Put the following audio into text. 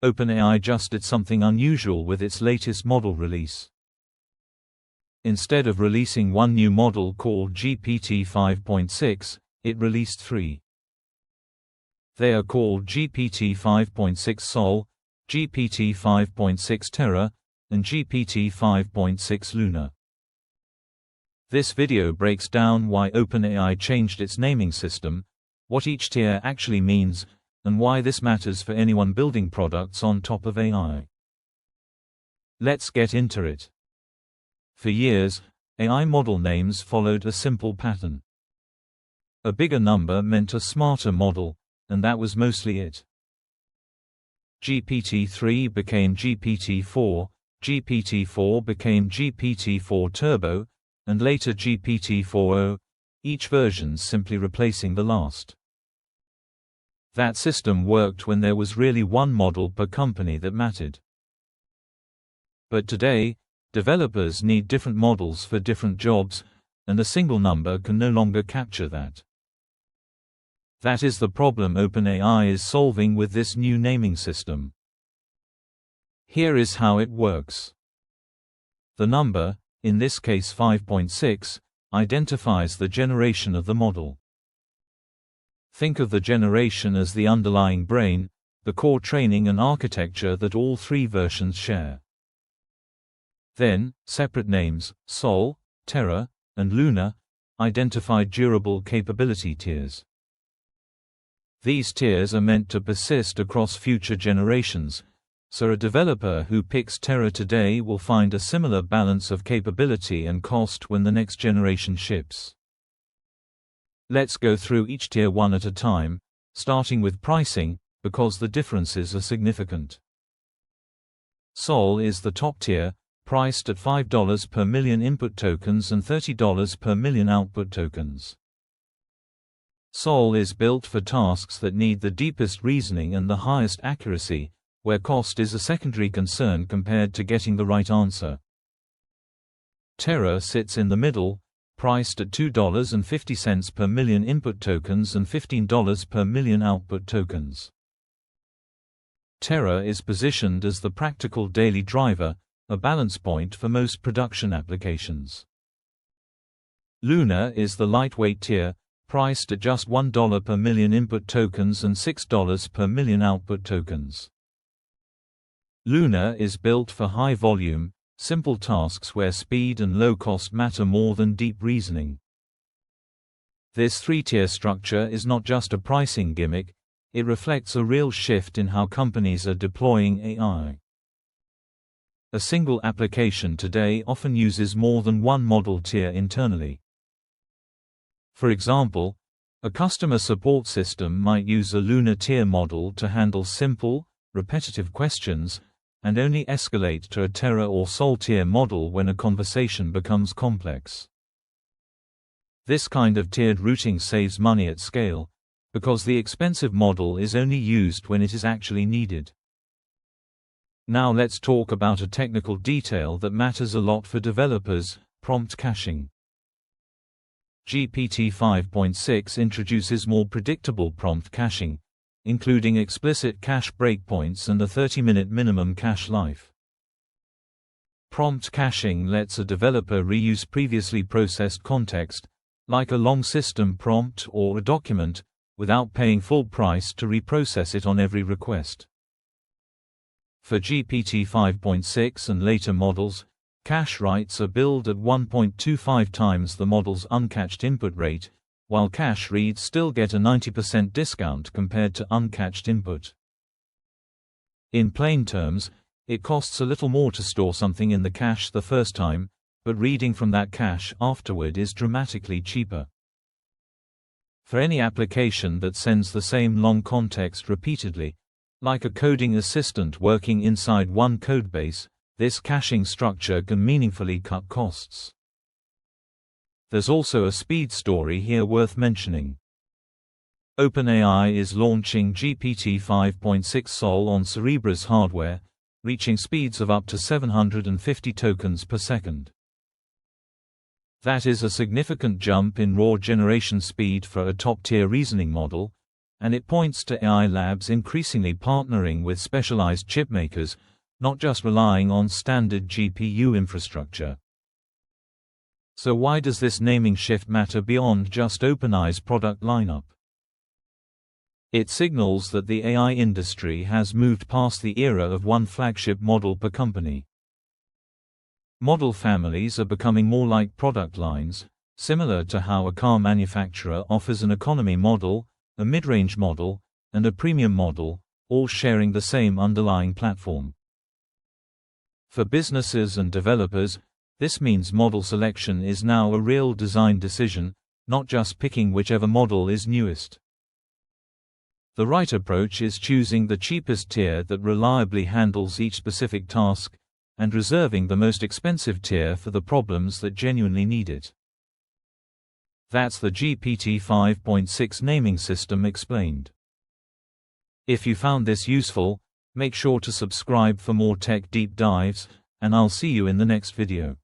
OpenAI just did something unusual with its latest model release. Instead of releasing one new model called GPT-5.6, it released 3. They are called GPT-5.6 Sol, GPT-5.6 Terra, and GPT-5.6 Luna. This video breaks down why OpenAI changed its naming system, what each tier actually means, and why this matters for anyone building products on top of AI. Let's get into it. For years, AI model names followed a simple pattern. A bigger number meant a smarter model, and that was mostly it. GPT-3 became GPT-4, GPT-4 became GPT-4 Turbo, and later GPT-4o, each version simply replacing the last. That system worked when there was really one model per company that mattered. But today, developers need different models for different jobs, and a single number can no longer capture that. That is the problem OpenAI is solving with this new naming system. Here is how it works. The number, in this case 5.6, identifies the generation of the model. Think of the generation as the underlying brain, the core training and architecture that all 3 versions share. Then, separate names, Sol, Terra, and Luna, identify durable capability tiers. These tiers are meant to persist across future generations, so a developer who picks Terra today will find a similar balance of capability and cost when the next generation ships. Let's go through each tier one at a time, starting with pricing, because the differences are significant. Sol is the top tier, priced at $5 per million input tokens and $30 per million output tokens. Sol is built for tasks that need the deepest reasoning and the highest accuracy, where cost is a secondary concern compared to getting the right answer. Terra sits in the middle, priced at $2.50 per million input tokens and $15 per million output tokens. Terra is positioned as the practical daily driver, a balance point for most production applications. Luna is the lightweight tier, priced at just $1 per million input tokens and $6 per million output tokens. Luna is built for high volume, simple tasks where speed and low cost matter more than deep reasoning. This 3-tier structure is not just a pricing gimmick, it reflects a real shift in how companies are deploying AI. A single application today often uses more than one model tier internally. For example, a customer support system might use a Luna tier model to handle simple, repetitive questions, and only escalate to a Terra or Sol tier model when a conversation becomes complex. This kind of tiered routing saves money at scale, because the expensive model is only used when it is actually needed. Now let's talk about a technical detail that matters a lot for developers: prompt caching. GPT-5.6 introduces more predictable prompt caching, including explicit cache breakpoints and a 30-minute minimum cache life. Prompt caching lets a developer reuse previously processed context, like a long system prompt or a document, without paying full price to reprocess it on every request. For GPT-5.6 and later models, cache writes are billed at 1.25 times the model's uncached input rate, while cache reads still get a 90% discount compared to uncached input. In plain terms, it costs a little more to store something in the cache the first time, but reading from that cache afterward is dramatically cheaper. For any application that sends the same long context repeatedly, like a coding assistant working inside one codebase, this caching structure can meaningfully cut costs. There's also a speed story here worth mentioning. OpenAI is launching GPT-5.6 Sol on Cerebrus hardware, reaching speeds of up to 750 tokens per second. That is a significant jump in raw generation speed for a top-tier reasoning model, and it points to AI labs increasingly partnering with specialized chipmakers, not just relying on standard GPU infrastructure. So why does this naming shift matter beyond just OpenAI's product lineup? It signals that the AI industry has moved past the era of one flagship model per company. Model families are becoming more like product lines, similar to how a car manufacturer offers an economy model, a mid-range model, and a premium model, all sharing the same underlying platform. For businesses and developers, this means model selection is now a real design decision, not just picking whichever model is newest. The right approach is choosing the cheapest tier that reliably handles each specific task, and reserving the most expensive tier for the problems that genuinely need it. That's the GPT-5.6 naming system explained. If you found this useful, make sure to subscribe for more tech deep dives, and I'll see you in the next video.